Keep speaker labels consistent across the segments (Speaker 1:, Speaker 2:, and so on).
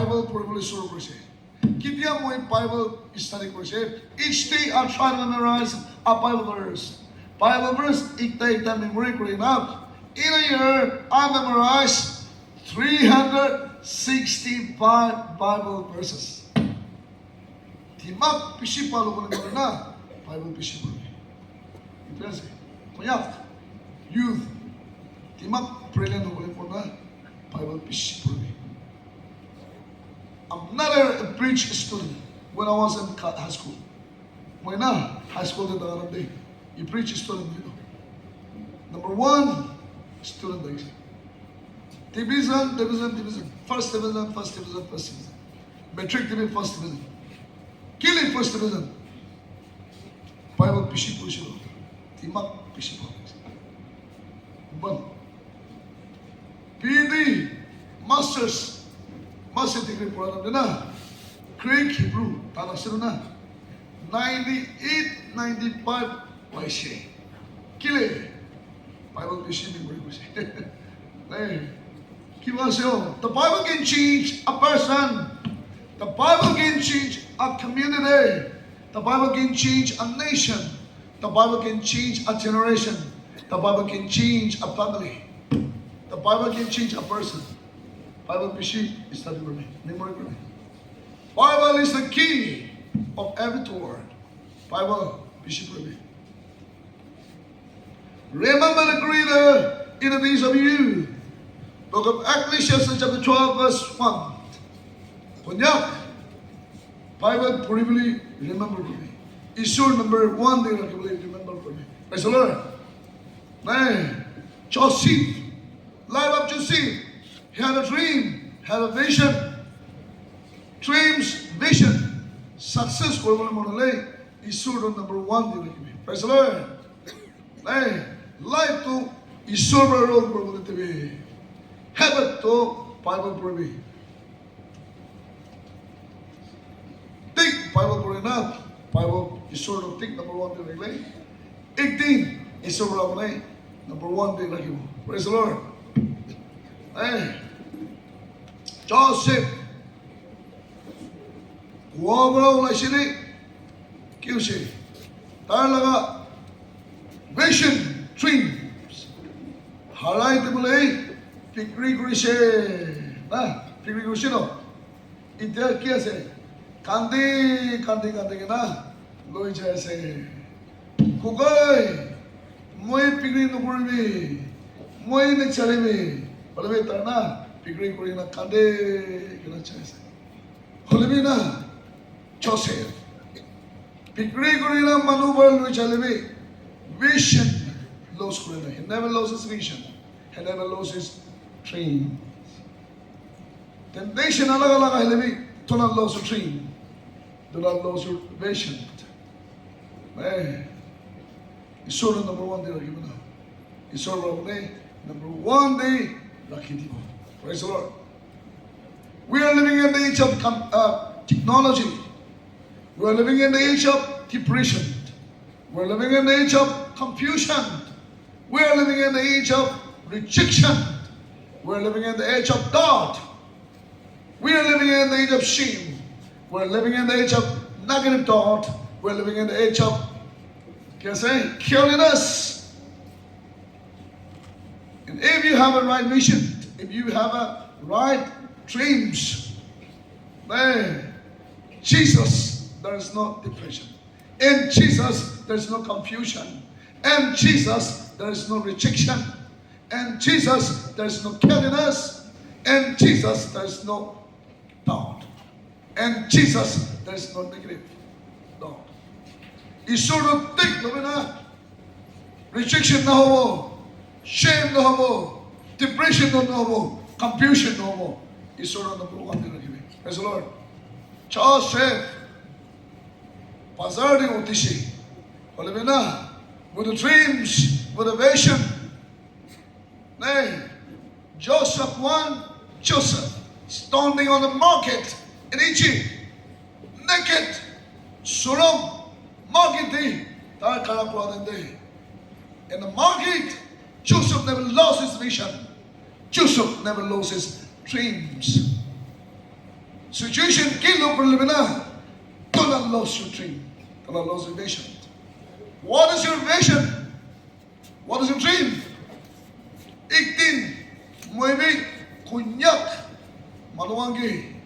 Speaker 1: Bible পঢ়িবলৈ শুরু কৰিছে কেতিয়া মই Bible study কৰিছে each day I try to memorize a Bible verse একটা memory কৰি না in a year I memorize 365 Bible verses Timak pisi palo ko na Bible pisi palo ito yan Konyak youth Timak brilliant ko na Bible pisi palo I'm not a preach student when I was in high school. When I high school did the other day, you preach student, you know. Number one, student days. Division. First division. Matric division, first division. Killing first division. Bible pishi pushi. Timak pishi pushi. One. PhD, masters. Master degree program na Greek Hebrew tana sino na 98 95 paise kile Bible pishi memory ko siya the Bible can change a person the Bible can change a community the Bible can change a nation the Bible can change a generation the Bible can change a family the Bible can change a person Bible pishi is study for me, memory for me. Bible is the key of every word. Bible pishi for me. Remember the greater in the days of you. Book of Ecclesiastes chapter 12 verse 1. Konyak. Bible probably remember for me. Issue number 1 they remember for me. Praise the Lord. Man, Joseph, life of Joseph. He had a dream, had a vision. Dreams, vision, success. Issue number 1. Praise the Lord. Life to issue role. Habit to Bible probi. Think Bible probi na. Bible issue to think number 1. 18 issue role number 1. Praise the Lord. Joseph Guabro la sini kyu se tar laga vision dreams halai te bole pikri kurise na pikri kurise no ita kya se kande ke na loi jai se kugai moi pikri no kurbi moi ne chalebi bole tar na pikri kuri na kande kena chaise holbi na Joseph pikri kuri na manubar lui chalebi vision loss kuri na he never loses vision he never loses dream temptation alag helebi do not lose your dream do not lose your vision Isura number 1 day rakhi na Isura number 1 day rakhi dibo. Praise the Lord. We are living in the age of technology. We are living in the age of depression. We are living in the age of confusion. We are living in the age of rejection. We are living in the age of doubt. We are living in the age of shame. We are living in the age of negative thought. We are living in the age of carelessness. And if you have a right vision, if you have a right dreams, man, Jesus, there is no depression. In Jesus, there is no confusion. In Jesus, there is no rejection. In Jesus, there is no carelessness. In Jesus, there is no doubt. In Jesus, there is no negative doubt. You should not think, rejection no more, shame no more, depression no more, confusion no more. Isura number 1 din. Praise the Lord. Joseph, Pazari utishi. Olivina, with the dreams, with the vision. Nay, Joseph standing on the market in Egypt, naked, suram, market day, in the market, Joseph never lost his vision. Joseph never lost his dreams. situation kilo perlimina. Do not lose your dream. Do not lose your vision. What is your vision? What is your dream? 18. Maybe Konyak maluwangi.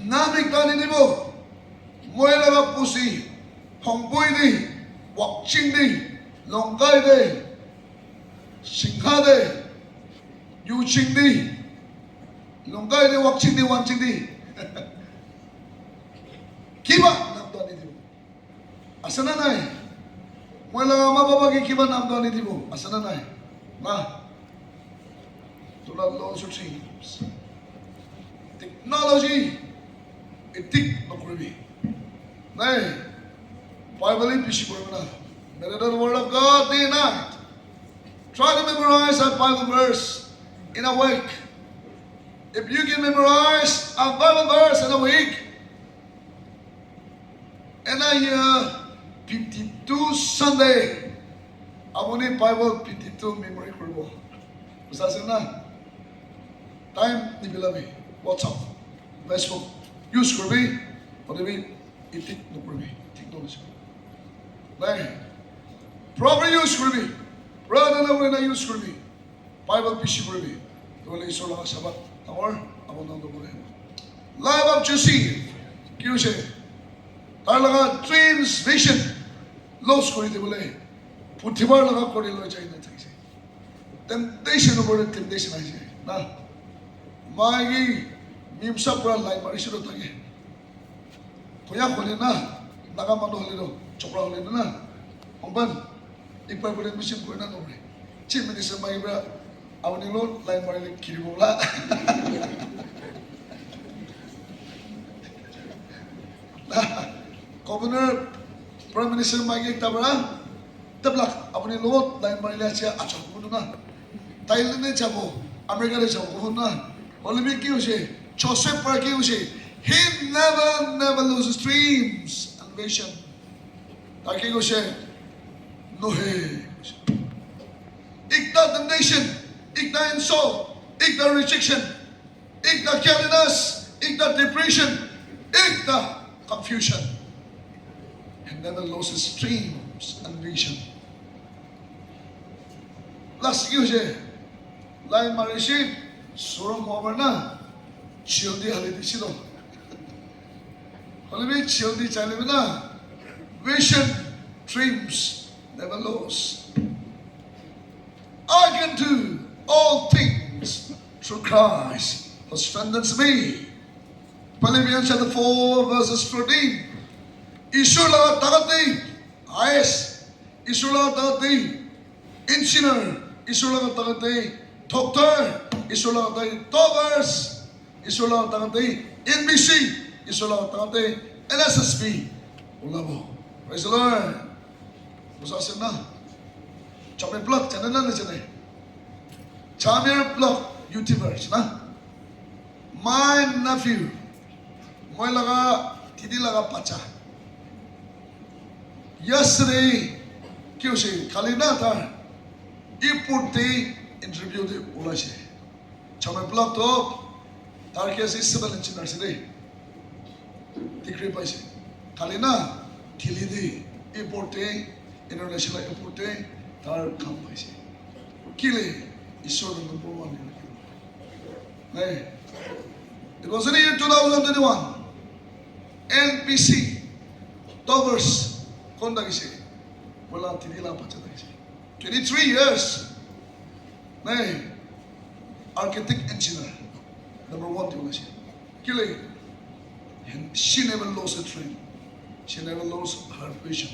Speaker 1: Namik tani ni mo. Moy laga pusi. Hongboy ni. Wakching ni. Longkay ni. Singha ni. Yuching ni. Longkay ni, wakching ni, wanching ni. Kiba namdo ni mo. Asana na eh. Moy laga mababagi kiba namdo ni mo. Asana na eh. Na. Do not lose your dreams. Technology, etik nokribi. Nay, Bible pishi korna. Meditate the word of God day and night. Try to memorize a Bible verse in a week. If you can memorize a Bible verse in a week, in a year, 52 Sunday, amoni Bible 52 memory korbo. Usasin na. Time ni bilabi. WhatsApp, Facebook, use korbi, padabi itik no korbi, technology. Nay, proper use korbi, brother na wala use korbi, Bible pishi korbi. Wala iso lang sabat, amor, amo nang dobore. Life of Joseph, kiyuse, talaga dreams, vision, lost kori debole, putibar laga kori lo jay na tagsi. Temptation over temptation ay siya, na. Magi mimsa pura lai marisiro tage. Konyak hole na, nakamano hole no, chopra hole na. Omban, ipa pura misim ko na nomre. Chim ni sa magi bra, awni lo lai marili kiri bola. Governor, Prime Minister magi tabra, tablak awni lo lai marili acha achok mo na. Thailand ne chabo, America ne chabo na. Only Joseph he never loses dreams and vision. Like he say, no hey. Igna damnation, igna insult, igna rejection, igna carelessness, igna depression, igna confusion. He never loses dreams and vision. Last you say, like Marishi. Surong over na, childi halidi sido. Halidi childi chale na. Vision, dreams, never lose. I can do all things through Christ who strengthens me. Philippians chapter 4 verses 14. Issue laga tagati, ayes. Issue laga tagati, engineer. Issue laga tagati, doctor. Isulang tayo Tovers, isulang tayo NBC, isulang tayo NSSP. Ulabo. Praise the Lord. Musasin na. Chame block, chane na siya na. Chame block, YouTubers na. My nephew, moy laga, tidi laga pacha. Yesterday, kyo siya, kalina ta, ipurti interview di ula siya. Chame block to, tarkesi 7 inch nursery. Degree pa siya. Kalina, kilidi, iporte, international iporte, tar kam pa siya. Kili, isor ng number 1. Nay, it was in the year 2021. NPC, Tovers, konda siya. Wala tinila pa siya. 23 years. Nay, architect engineer, number 1 diwala siya. Kili, she never lost a dream. She never lost her vision.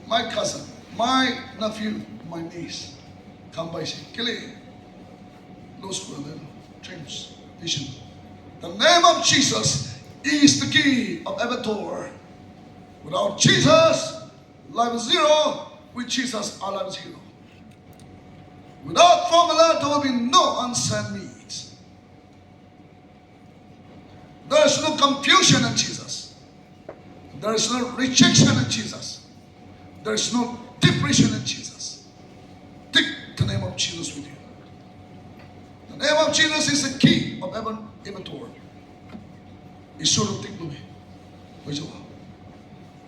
Speaker 1: My cousin, my nephew, my niece, come by siya. Kili, lost her dreams, vision. The name of Jesus is the key of every door. Without Jesus, life is zero. With Jesus, our life is hero. Without formula, there will be no unsent needs. There is no confusion in Jesus. There is no rejection in Jesus. There is no depression in Jesus. Take the name of Jesus with you. The name of Jesus is the key of heaven inventory. 이수로 띵놈이 보이죠?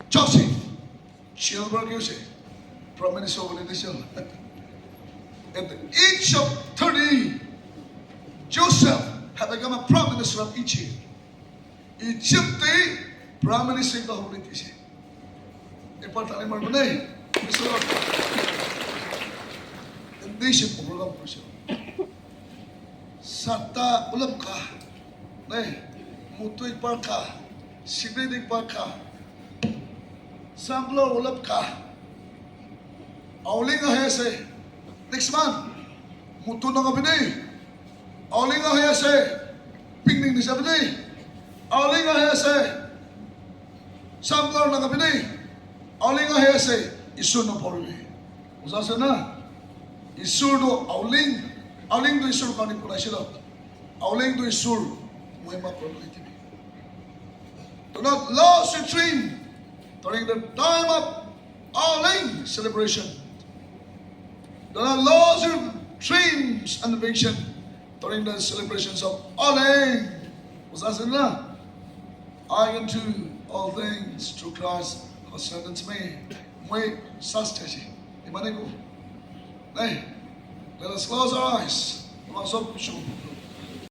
Speaker 1: Joseph, children you say, Prime Minister of the at the age of 30, Joseph had become a Prime Minister of Egypt. Egypt, Prime Minister of the Holy Nation. Important Marmone, the nation of Ulam Persia. Sata Ulamka, Nay, Mutui Parka, Sidney Parka, Sampler Ulamka, Aulinga Hesse, next month, Mutuna Kabini, Aulinga Hesse, Pinging this Abini, Aulinga Hesse, Sampler Nakabini. Auling ahe se isu no porwi. Usasa na isu do auling do isu kani pura sila. Auling do isu muhima porwi. Do not lose your dream during the time of auling celebration. Do not lose your dreams and vision during the celebrations of auling. Usasa na I can do all things through Christ. Servants me, we sustache. Let us close our eyes.